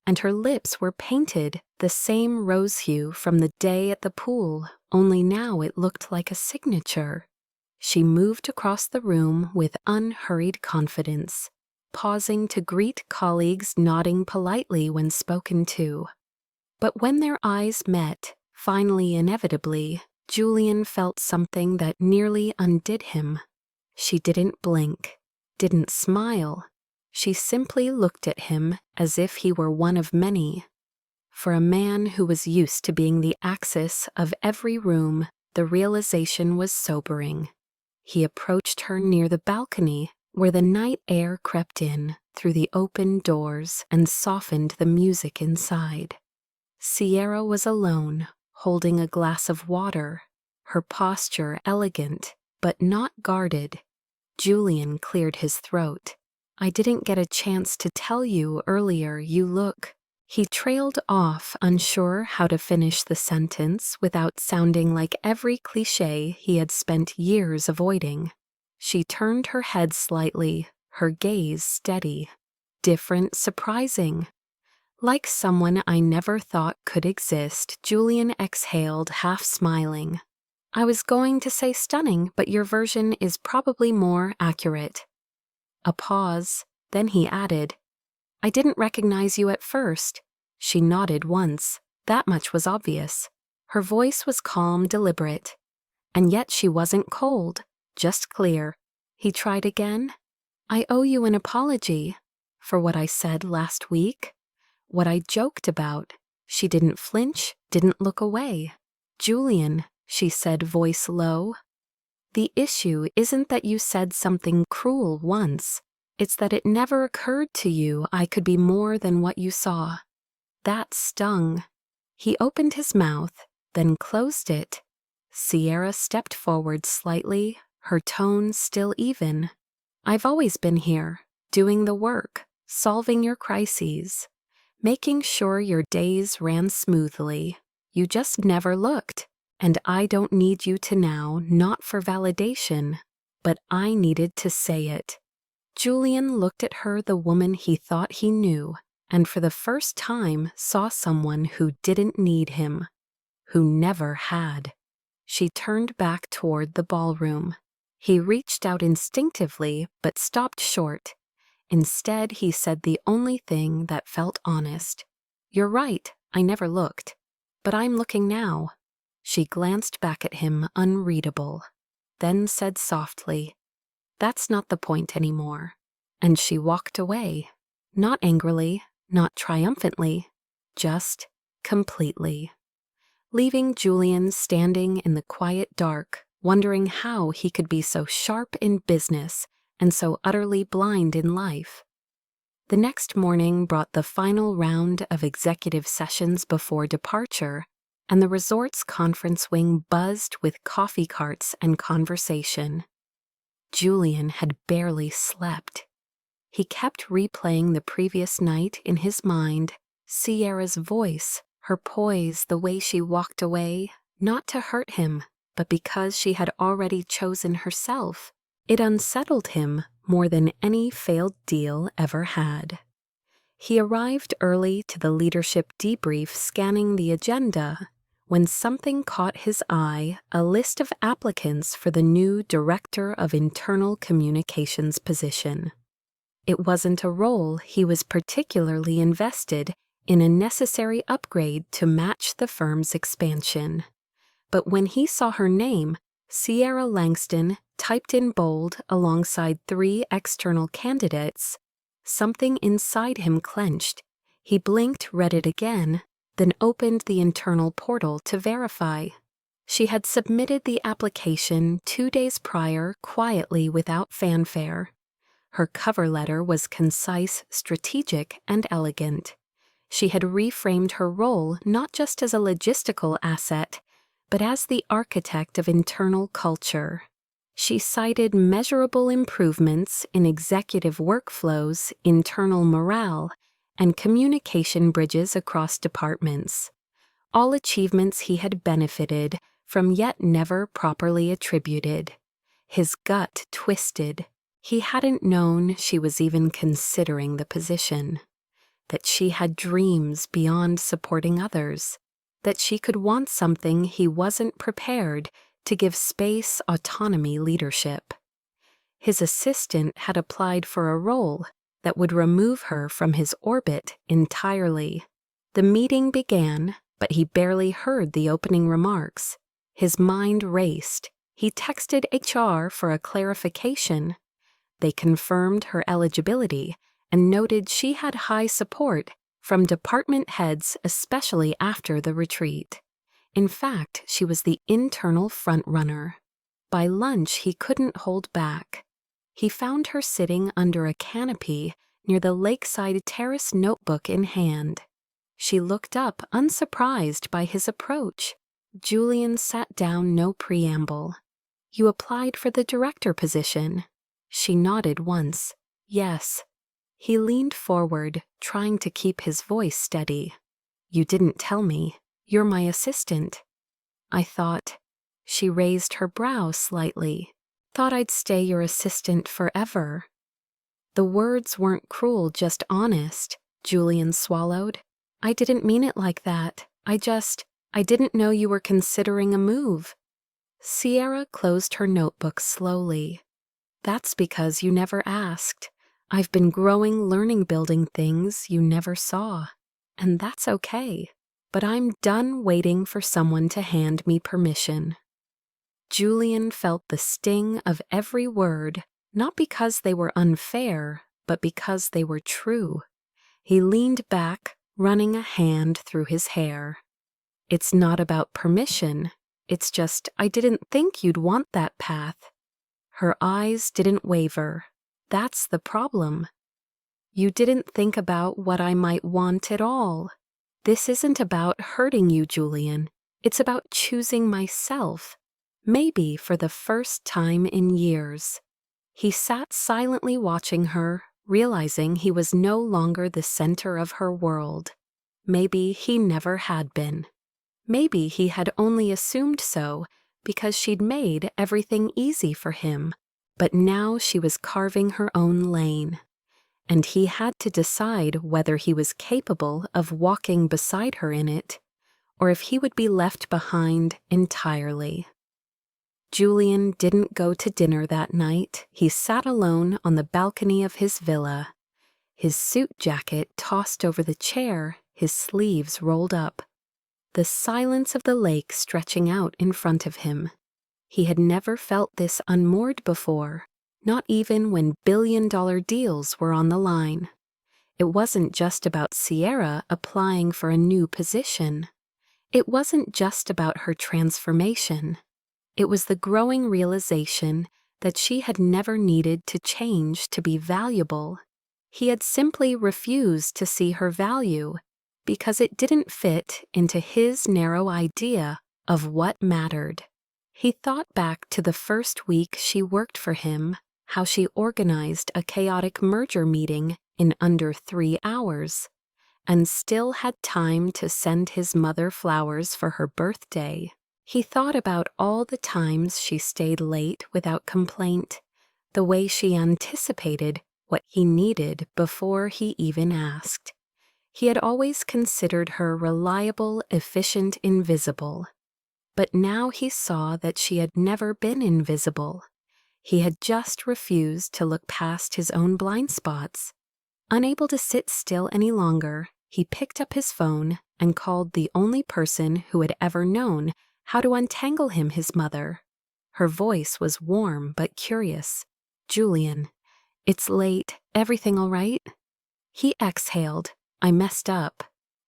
and her lips were painted the same rose hue from the day at the pool, only now it looked like a signature. She moved across the room with unhurried confidence, pausing to greet colleagues nodding politely when spoken to. But when their eyes met, finally inevitably, Julian felt something that nearly undid him. She didn't blink, didn't smile. She simply looked at him as if he were one of many. For a man who was used to being the axis of every room, the realization was sobering. He approached her near the balcony, where the night air crept in through the open doors and softened the music inside. Sierra was alone, holding a glass of water, her posture elegant, but not guarded. Julian cleared his throat. "I didn't get a chance to tell you earlier you look." He trailed off, unsure how to finish the sentence without sounding like every cliché he had spent years avoiding. She turned her head slightly, her gaze steady. Different, surprising. Like someone I never thought could exist, Julian exhaled, half smiling. "I was going to say stunning, but your version is probably more accurate." A pause, then he added, "I didn't recognize you at first." She nodded once. That much was obvious. Her voice was calm, deliberate. And yet she wasn't cold, just clear. He tried again. "I owe you an apology for what I said last week, what I joked about." She didn't flinch, didn't look away. "Julian," she said, voice low, "the issue isn't that you said something cruel once. It's that it never occurred to you I could be more than what you saw." That stung. He opened his mouth, then closed it. Sierra stepped forward slightly, her tone still even. "I've always been here, doing the work, solving your crises, making sure your days ran smoothly. You just never looked, and I don't need you to now, not for validation, but I needed to say it." Julian looked at her, the woman he thought he knew, and for the first time saw someone who didn't need him, who never had. She turned back toward the ballroom. He reached out instinctively but stopped short. Instead, he said the only thing that felt honest. "You're right, I never looked. But I'm looking now." She glanced back at him, unreadable, then said softly, "That's not the point anymore." And she walked away. Not angrily, not triumphantly, just completely. Leaving Julian standing in the quiet dark, wondering how he could be so sharp in business and so utterly blind in life. The next morning brought the final round of executive sessions before departure, and the resort's conference wing buzzed with coffee carts and conversation. Julian had barely slept. He kept replaying the previous night in his mind, Sierra's voice, her poise, the way she walked away, not to hurt him, but because she had already chosen herself. It unsettled him more than any failed deal ever had. He arrived early to the leadership debrief, scanning the agenda, when something caught his eye, a list of applicants for the new Director of Internal Communications position. It wasn't a role he was particularly invested in, a necessary upgrade to match the firm's expansion. But when he saw her name, Sierra Langston, typed in bold alongside 3 external candidates, something inside him clenched. He blinked, read it again, then opened the internal portal to verify. She had submitted the application 2 days prior, quietly, without fanfare. Her cover letter was concise, strategic, and elegant. She had reframed her role not just as a logistical asset, but as the architect of internal culture. She cited measurable improvements in executive workflows, internal morale, and communication bridges across departments. All achievements he had benefited from, yet never properly attributed. His gut twisted. He hadn't known she was even considering the position. That she had dreams beyond supporting others. That she could want something he wasn't prepared to give: space, autonomy, leadership. His assistant had applied for a role that would remove her from his orbit entirely. The meeting began, but he barely heard the opening remarks. His mind raced. He texted HR for a clarification. They confirmed her eligibility and noted she had high support from department heads, especially after the retreat. In fact, she was the internal frontrunner. By lunch, he couldn't hold back. He found her sitting under a canopy near the lakeside terrace, notebook in hand. She looked up, unsurprised by his approach. Julian sat down, no preamble. "You applied for the director position?" She nodded once. "Yes." He leaned forward, trying to keep his voice steady. "You didn't tell me. You're my assistant." "I thought." She raised her brow slightly. "Thought I'd stay your assistant forever." The words weren't cruel, just honest. Julian swallowed. "I didn't mean it like that. I didn't know you were considering a move." Sierra closed her notebook slowly. "That's because you never asked. I've been growing, learning, building things you never saw. And that's okay. But I'm done waiting for someone to hand me permission." Julian felt the sting of every word, not because they were unfair, but because they were true. He leaned back, running a hand through his hair. "It's not about permission. It's just, I didn't think you'd want that path." Her eyes didn't waver. "That's the problem. You didn't think about what I might want at all. This isn't about hurting you, Julian. It's about choosing myself. Maybe for the first time in years." He sat silently watching her, realizing he was no longer the center of her world. Maybe he never had been. Maybe he had only assumed so because she'd made everything easy for him. But now she was carving her own lane. And he had to decide whether he was capable of walking beside her in it, or if he would be left behind entirely. Julian didn't go to dinner that night. He sat alone on the balcony of his villa, his suit jacket tossed over the chair, his sleeves rolled up, the silence of the lake stretching out in front of him. He had never felt this unmoored before, not even when billion-dollar deals were on the line. It wasn't just about Sierra applying for a new position. It wasn't just about her transformation. It was the growing realization that she had never needed to change to be valuable. He had simply refused to see her value because it didn't fit into his narrow idea of what mattered. He thought back to the first week she worked for him, how she organized a chaotic merger meeting in under 3 hours, and still had time to send his mother flowers for her birthday. He thought about all the times she stayed late without complaint, the way she anticipated what he needed before he even asked. He had always considered her reliable, efficient, invisible. But now he saw that she had never been invisible. He had just refused to look past his own blind spots. Unable to sit still any longer, he picked up his phone and called the only person who had ever known how to untangle him, his mother. Her voice was warm but curious. "Julian, it's late. Everything all right?" He exhaled. "I messed up."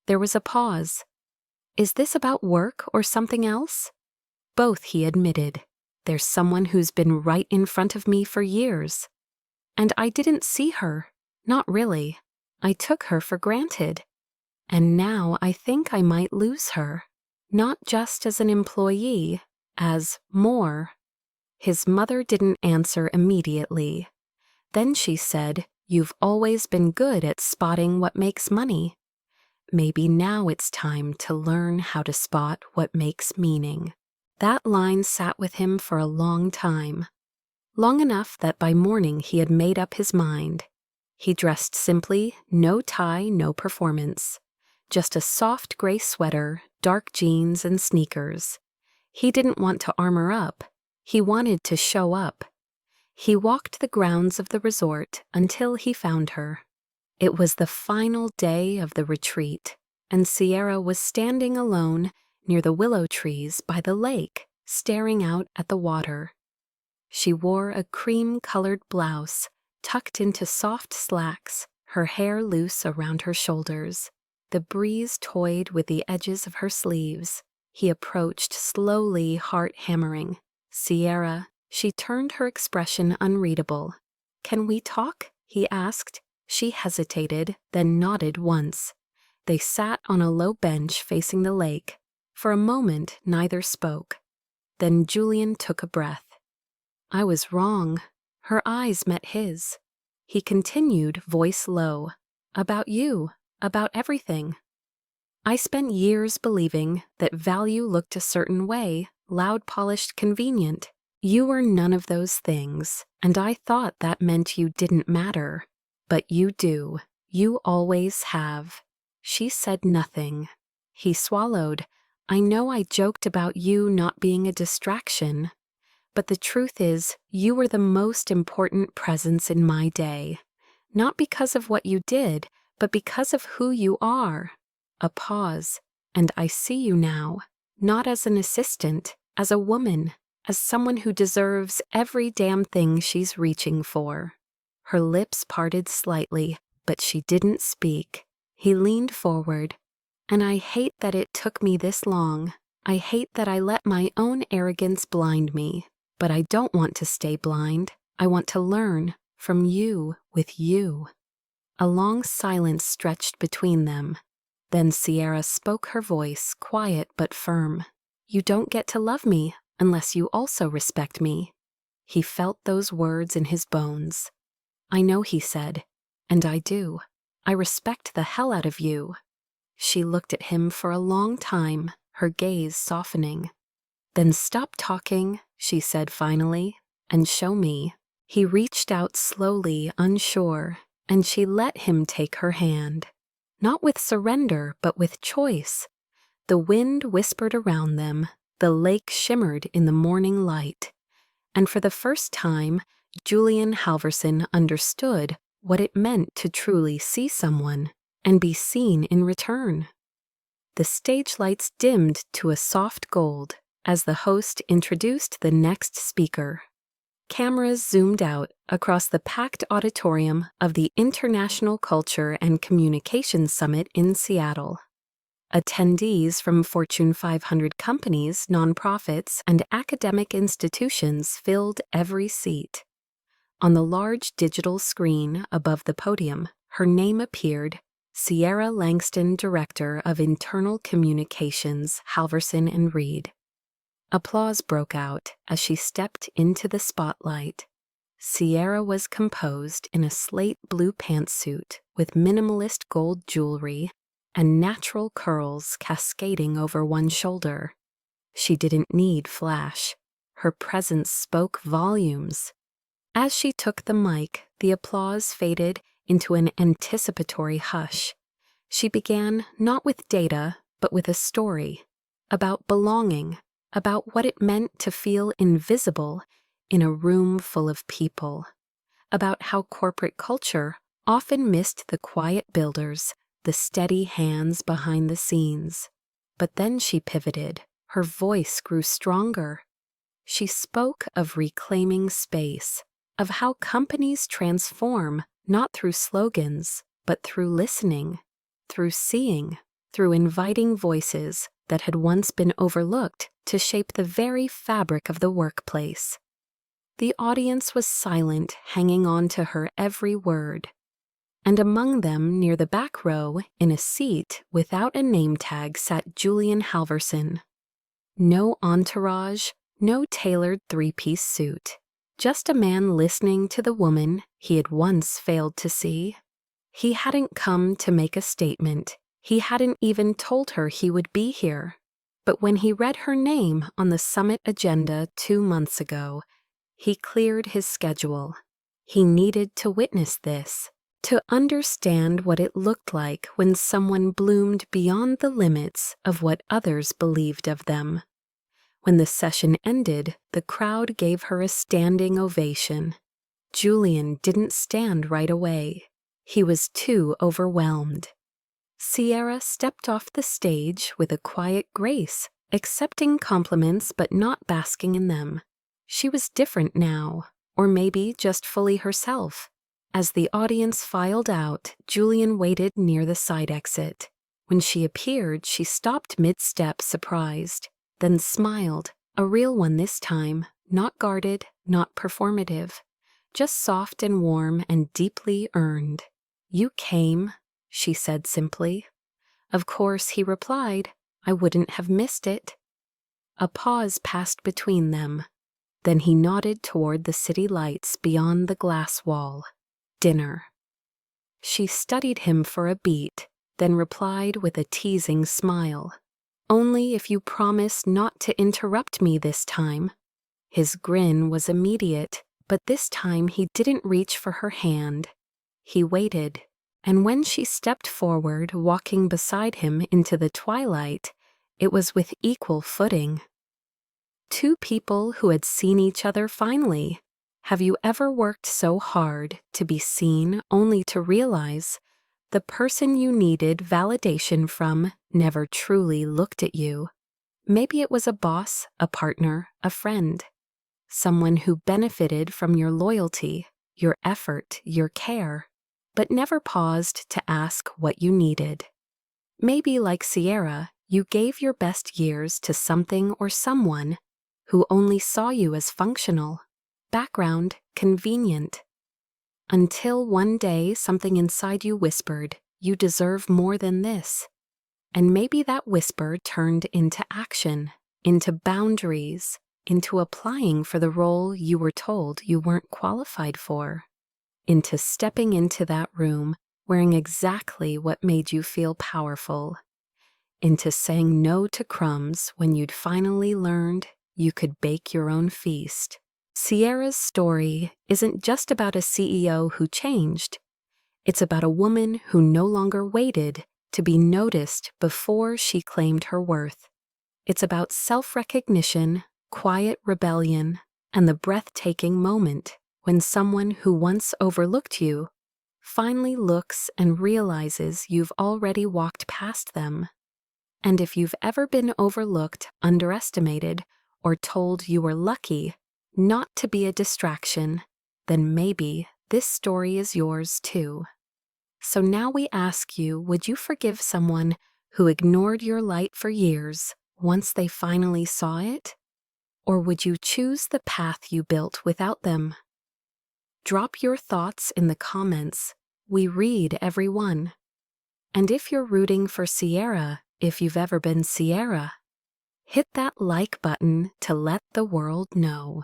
There was a pause. "Is this about work or something else?" "Both," he admitted. "There's someone who's been right in front of me for years. And I didn't see her. Not really. I took her for granted. And now I think I might lose her. Not just as an employee, as more." His mother didn't answer immediately. Then she said, "You've always been good at spotting what makes money. Maybe now it's time to learn how to spot what makes meaning." That line sat with him for a long time. Long enough that by morning he had made up his mind. He dressed simply, no tie, no performance. Just a soft gray sweater, dark jeans, and sneakers. He didn't want to armor up. He wanted to show up. He walked the grounds of the resort until he found her. It was the final day of the retreat, and Sierra was standing alone near the willow trees by the lake, staring out at the water. She wore a cream-colored blouse, tucked into soft slacks, her hair loose around her shoulders. The breeze toyed with the edges of her sleeves. He approached slowly, heart hammering. "Sierra," she turned, her expression unreadable. "Can we talk?" he asked. She hesitated, then nodded once. They sat on a low bench facing the lake. For a moment, neither spoke. Then Julian took a breath. "I was wrong." Her eyes met his. He continued, voice low. "About you. About everything. I spent years believing that value looked a certain way, loud, polished, convenient. You were none of those things, and I thought that meant you didn't matter. But you do. You always have." She said nothing. He swallowed. "I know I joked about you not being a distraction, but the truth is, you were the most important presence in my day. Not because of what you did, but because of who you are." A pause. "And I see you now, not as an assistant, as a woman, as someone who deserves every damn thing she's reaching for." Her lips parted slightly, but she didn't speak. He leaned forward. "And I hate that it took me this long. I hate that I let my own arrogance blind me. But I don't want to stay blind. I want to learn from you, with you." A long silence stretched between them. Then Sierra spoke, her voice quiet but firm. "You don't get to love me unless you also respect me." He felt those words in his bones. "I know," he said, "and I do. I respect the hell out of you." She looked at him for a long time, her gaze softening. "Then stop talking," she said finally, "and show me." He reached out slowly, unsure, and she let him take her hand. Not with surrender, but with choice. The wind whispered around them. The lake shimmered in the morning light. And for the first time, Julian Halverson understood what it meant to truly see someone and be seen in return. The stage lights dimmed to a soft gold as the host introduced the next speaker. Cameras zoomed out across the packed auditorium of the International Culture and Communications Summit in Seattle. Attendees from Fortune 500 companies, nonprofits, and academic institutions filled every seat. On the large digital screen above the podium, her name appeared: Sierra Langston, Director of Internal Communications, Halverson and Reed. Applause broke out as she stepped into the spotlight. Sierra was composed in a slate blue pantsuit with minimalist gold jewelry and natural curls cascading over one shoulder. She didn't need flash. Her presence spoke volumes. As she took the mic, the applause faded into an anticipatory hush. She began not with data, but with a story about belonging, about what it meant to feel invisible in a room full of people, about how corporate culture often missed the quiet builders, the steady hands behind the scenes. But then she pivoted. Her voice grew stronger. She spoke of reclaiming space, of how companies transform not through slogans, but through listening, through seeing, through inviting voices that had once been overlooked to shape the very fabric of the workplace. The audience was silent, hanging on to her every word. And among them, near the back row, in a seat without a name tag, sat Julian Halverson. No entourage, no tailored three-piece suit. Just a man listening to the woman he had once failed to see. He hadn't come to make a statement. He hadn't even told her he would be here. But when he read her name on the summit agenda 2 months ago, he cleared his schedule. He needed to witness this, to understand what it looked like when someone bloomed beyond the limits of what others believed of them. When the session ended, the crowd gave her a standing ovation. Julian didn't stand right away. He was too overwhelmed. Sierra stepped off the stage with a quiet grace, accepting compliments but not basking in them. She was different now, or maybe just fully herself. As the audience filed out, Julian waited near the side exit. When she appeared, she stopped mid-step, surprised, then smiled, a real one this time, not guarded, not performative, just soft and warm and deeply earned. "You came," she said simply. "Of course," he replied. "I wouldn't have missed it." A pause passed between them. Then he nodded toward the city lights beyond the glass wall. Dinner. She studied him for a beat, then replied with a teasing smile. "Only if you promise not to interrupt me this time." His grin was immediate, but this time he didn't reach for her hand. He waited, and when she stepped forward, walking beside him into the twilight, it was with equal footing. Two people who had seen each other finally. Have you ever worked so hard to be seen only to realize the person you needed validation from never truly looked at you? Maybe it was a boss, a partner, a friend. Someone who benefited from your loyalty, your effort, your care, but never paused to ask what you needed. Maybe, like Sierra, you gave your best years to something or someone who only saw you as functional, background, convenient. Until one day something inside you whispered, "You deserve more than this." And maybe that whisper turned into action, into boundaries, into applying for the role you were told you weren't qualified for, into stepping into that room wearing exactly what made you feel powerful, into saying no to crumbs when you'd finally learned you could bake your own feast. Sierra's story isn't just about a CEO who changed. It's about a woman who no longer waited to be noticed before she claimed her worth. It's about self-recognition, quiet rebellion, and the breathtaking moment when someone who once overlooked you finally looks and realizes you've already walked past them. And if you've ever been overlooked, underestimated, or told you were lucky not to be a distraction, then maybe this story is yours too. So now we ask you, would you forgive someone who ignored your light for years once they finally saw it? Or would you choose the path you built without them? Drop your thoughts in the comments. We read every one. And if you're rooting for Sierra, if you've ever been Sierra, hit that like button to let the world know.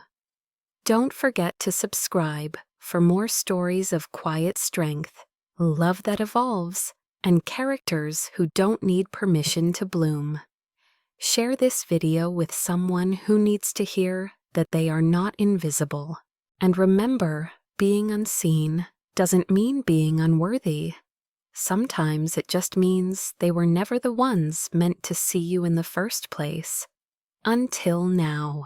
Don't forget to subscribe for more stories of quiet strength, love that evolves, and characters who don't need permission to bloom. Share this video with someone who needs to hear that they are not invisible. And remember, being unseen doesn't mean being unworthy. Sometimes it just means they were never the ones meant to see you in the first place. Until now.